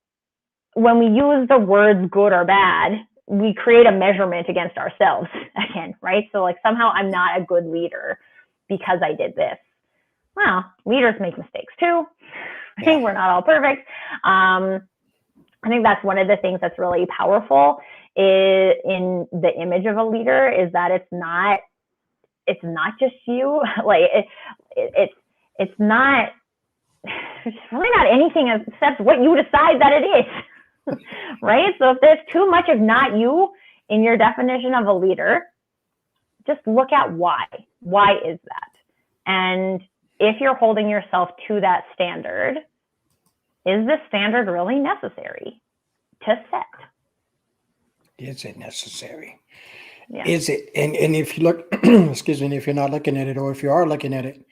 when we use the words good or bad, we create a measurement against ourselves again, right? So like somehow I'm not a good leader because I did this. Well, leaders make mistakes too. Right? We're not all perfect. I think that's one of the things that's really powerful in the image of a leader is that it's not just you. Like it's not, it's really not anything except what you decide that it is. Right? So if there's too much of not you in your definition of a leader, just look at why. Why is that? And if you're holding yourself to that standard, is this standard really necessary to set? Is it necessary? Yeah. Is it? And if you look, excuse me, if you're not looking at it, or if you are looking at it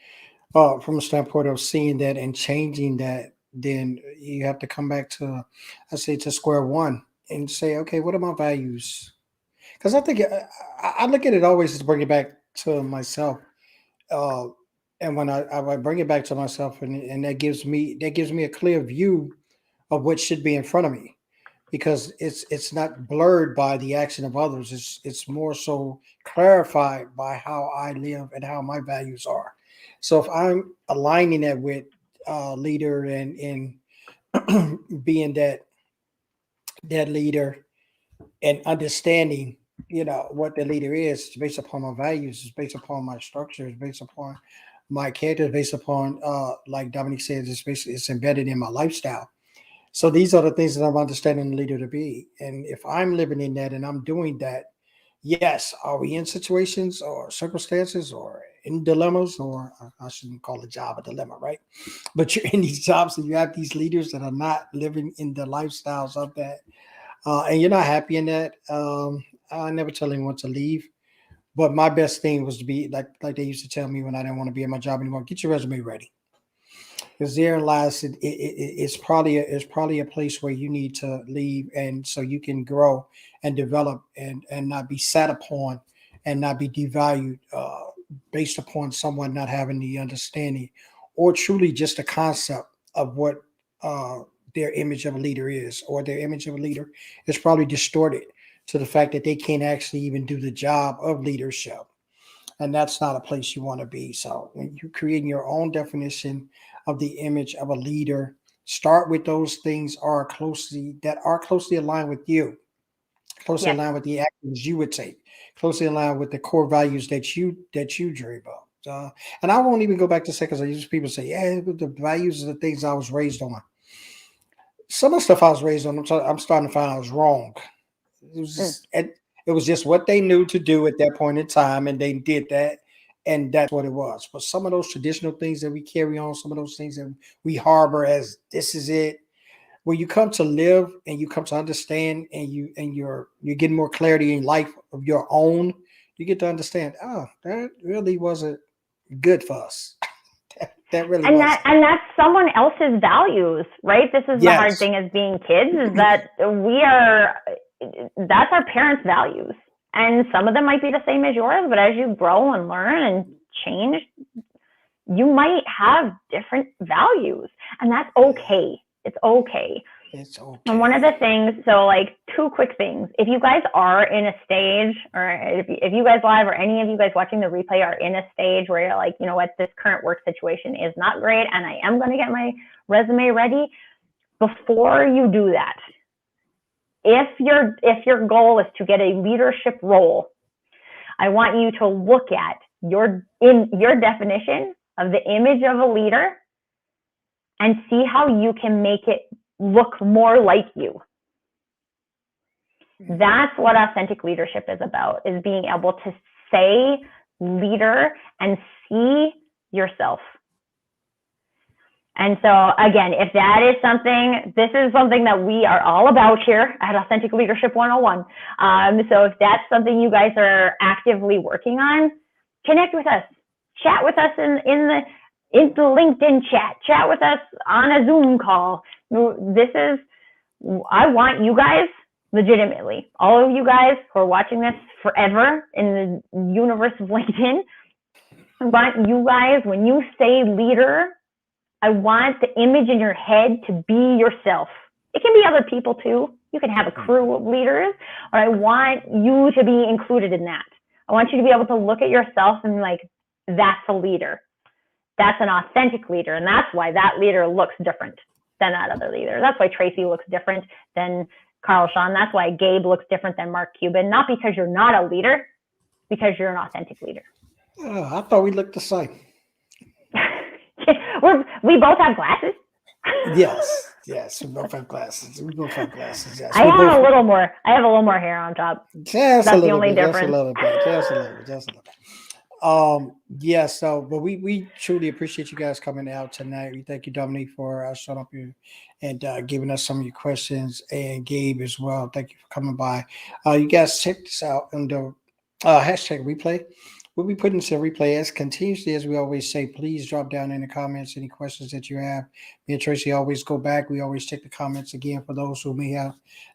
from a standpoint of seeing that and changing that, then you have to come back to, I say, to square one and say, okay, what are my values? Because I think I look at it always as bring it back to myself. Uh, and when I bring it back to myself, and that gives me a clear view of what should be in front of me, because it's not blurred by the action of others. It's more so clarified by how I live and how my values are. So if I'm aligning that with leader and being that leader and understanding, what the leader is, it's based upon my values, it's based upon my structure, it's based upon my character, it's based upon like Dominique says, it's embedded in my lifestyle. So these are the things that I'm understanding the leader to be. And if I'm living in that and I'm doing that, yes, are we in situations or circumstances or in dilemmas, or I shouldn't call a job a dilemma, right? But you're in these jobs and you have these leaders that are not living in the lifestyles of that, and you're not happy in that. I never tell anyone to leave, but my best thing was to be like they used to tell me when I didn't want to be in my job anymore. Get your resume ready, because there lies it's probably a place where you need to leave, and so you can grow and develop and not be sat upon and not be devalued based upon someone not having the understanding or truly just a concept of what their image of a leader is, or their image of a leader is probably distorted to the fact that they can't actually even do the job of leadership. And that's not a place you want to be. So when you're creating your own definition of the image of a leader, start with those things that are closely aligned with you, closely aligned with the actions you would take, closely aligned with the core values that you dream of. And I won't even go back to say, because I use people say, yeah, the values are the things I was raised on. Some of the stuff I was raised on, I'm starting to find I was wrong. It was just what they knew to do at that point in time, and they did that, and that's what it was. But some of those traditional things that we carry on, some of those things that we harbor as this is it, when you come to live and you come to understand, and you're getting more clarity in life of your own, you get to understand, oh, that really wasn't good for us. That really wasn't. And that's someone else's values, right? This is the hard Yes. thing as being kids, is that that's our parents' values. And some of them might be the same as yours, but as you grow and learn and change, you might have different values, and that's okay. It's okay. It's okay. And one of the things, so like two quick things, if you guys are in a stage, or if you guys live, or any of you guys watching the replay are in a stage where you're like, you know what, this current work situation is not great, and I am going to get my resume ready, before you do that, if your goal is to get a leadership role, I want you to look at your definition of the image of a leader and see how you can make it look more like you. That's what authentic leadership is about, is being able to say leader and see yourself. And so again, if that is something, this is something that we are all about here at Authentic Leadership 101. So if that's something you guys are actively working on, connect with us, chat with us in the LinkedIn chat with us on a Zoom call. I want you guys, legitimately, all of you guys who are watching this forever in the universe of LinkedIn, I want you guys, when you say leader, I want the image in your head to be yourself. It can be other people too, You can have a crew of leaders, or I want you to be included in that. I want you to be able to look at yourself and like, that's a leader. That's an authentic leader. And that's why that leader looks different than that other leader. That's why Tracy looks different than Carl Shawn. That's why Gabe looks different than Mark Cuban. Not because you're not a leader, because you're an authentic leader. I thought we looked the same. We both have glasses. Yes, we both have glasses. Yes, I have a little more hair on top. That's the only difference. Just a little bit. So, but we truly appreciate you guys coming out tonight. We thank you, Dominique, for showing up here and giving us some of your questions, and Gabe as well. Thank you for coming by. You guys check this out on the hashtag replay. We'll be putting this in replay as continuously as we always say. Please drop down in the comments any questions that you have. Me and Tracy always go back. We always check the comments again for those who may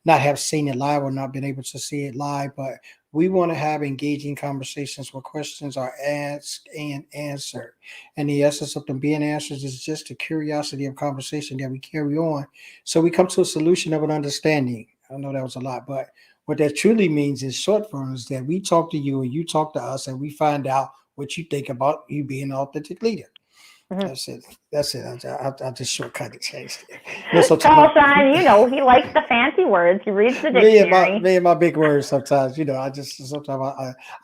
not have seen it live or not been able to see it live. But we want to have engaging conversations where questions are asked and answered. And the essence of them being answered is just the curiosity of conversation that we carry on. So we come to a solution of an understanding. I know that was a lot, but what that truly means is short form is that we talk to you and you talk to us and we find out what you think about you being an authentic leader. Mm-hmm. That's it. I'll just shortcut it. Changed it. Carl Shawn, he likes the fancy words. He reads the dictionary. Me and my big words sometimes. I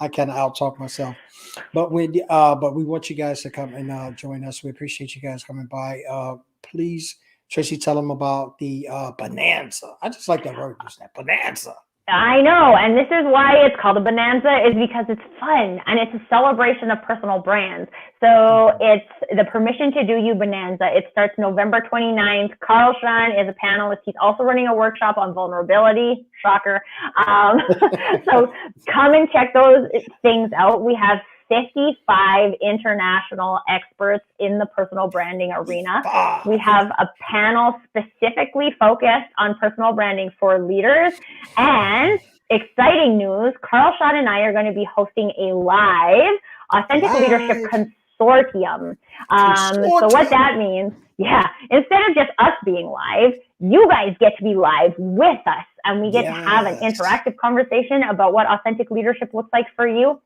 kind of out-talk myself. But we want you guys to come and join us. We appreciate you guys coming by. Please, Tracy, tell them about the bonanza. I just like that word, just that bonanza. I know, and this is why it's called a bonanza, is because it's fun and it's a celebration of personal brands. So it's the Permission to Do You Bonanza. It starts November 29th. Carl Shawn is a panelist. He's also running a workshop on vulnerability. Shocker. So come and check those things out. We have 55 international experts in the personal branding arena. We have a panel specifically focused on personal branding for leaders. And exciting news, Carl Shawn and I are going to be hosting a live Authentic Leadership Consortium. So what that means, instead of just us being live, you guys get to be live with us. And we get to have an interactive conversation about what authentic leadership looks like for you.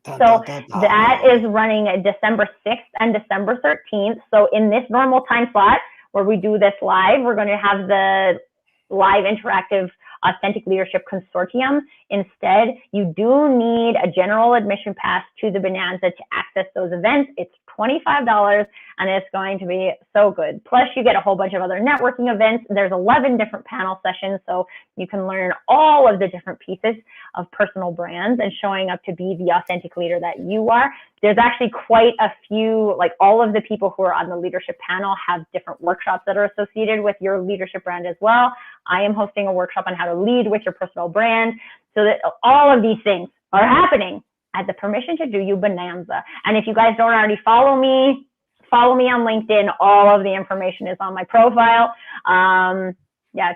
So that is running December 6th and December 13th. So in this normal time slot where we do this live, we're going to have the live interactive Authentic Leadership Consortium. Instead, you do need a general admission pass to the Bonanza to access those events. It's $25 and it's going to be so good. Plus you get a whole bunch of other networking events. There's 11 different panel sessions, so you can learn all of the different pieces of personal brands and showing up to be the authentic leader that you are. There's actually quite a few, like all of the people who are on the leadership panel have different workshops that are associated with your leadership brand as well. I am hosting a workshop on how to lead with your personal brand. So that all of these things are happening at the Permission to Do You Bonanza. And if you guys don't already follow me on LinkedIn. All of the information is on my profile.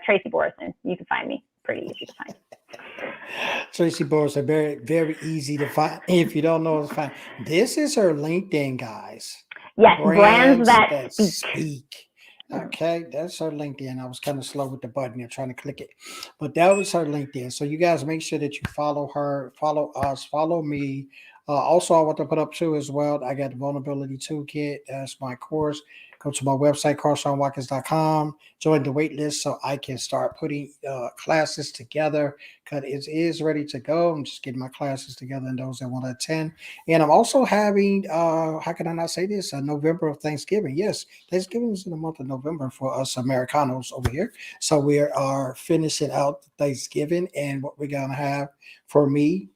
Tracy Borreson. You can find me. Pretty easy to find. Tracy Borreson, very, very easy to find. If you don't know, it's fine. This is her LinkedIn, guys. Yes, brands that speak. Okay, that's her LinkedIn. I was kind of slow with the button there trying to click it, but that was her LinkedIn. So you guys make sure that you follow her, follow us, follow me. Also, I want to put up too as well. I got the Vulnerability Toolkit. That's my course. Go to my website, carlshawnwatkins.com. Join the wait list so I can start putting classes together because it is ready to go. I'm just getting my classes together and those that want to attend. And I'm also having, how can I not say this, November of Thanksgiving. Yes, Thanksgiving is in the month of November for us Americanos over here. So we are finishing out Thanksgiving, and what we're going to have for me,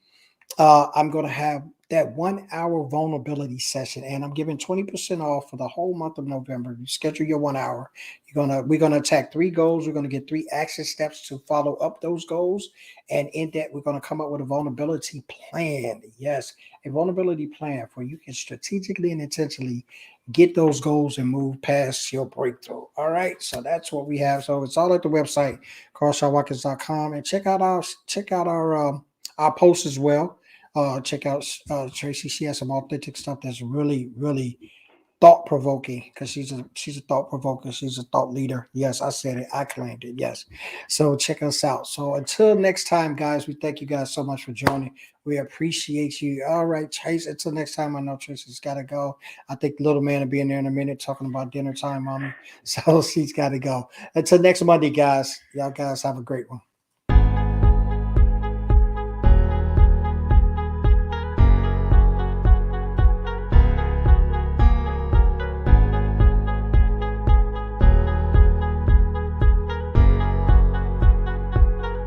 I'm going to have that 1 hour vulnerability session, and I'm giving 20% off for the whole month of November. You schedule your 1 hour. We're gonna attack 3 goals. We're gonna get 3 action steps to follow up those goals, and in that we're gonna come up with a vulnerability plan. Yes, a vulnerability plan for you can strategically and intentionally get those goals and move past your breakthrough. All right, so that's what we have. So it's all at the website, carlshawnwatkins.com, and check out our posts as well. Check out Tracy. She has some authentic stuff that's really, really thought provoking because she's a thought provoker. She's a thought leader. Yes, I said it. I claimed it. Yes. So check us out. So until next time, guys, we thank you guys so much for joining. We appreciate you. All right, Chase. Until next time, I know Tracy's got to go. I think the little man will be in there in a minute talking about dinner time, mommy. So she's got to go. Until next Monday, guys. Y'all guys have a great one.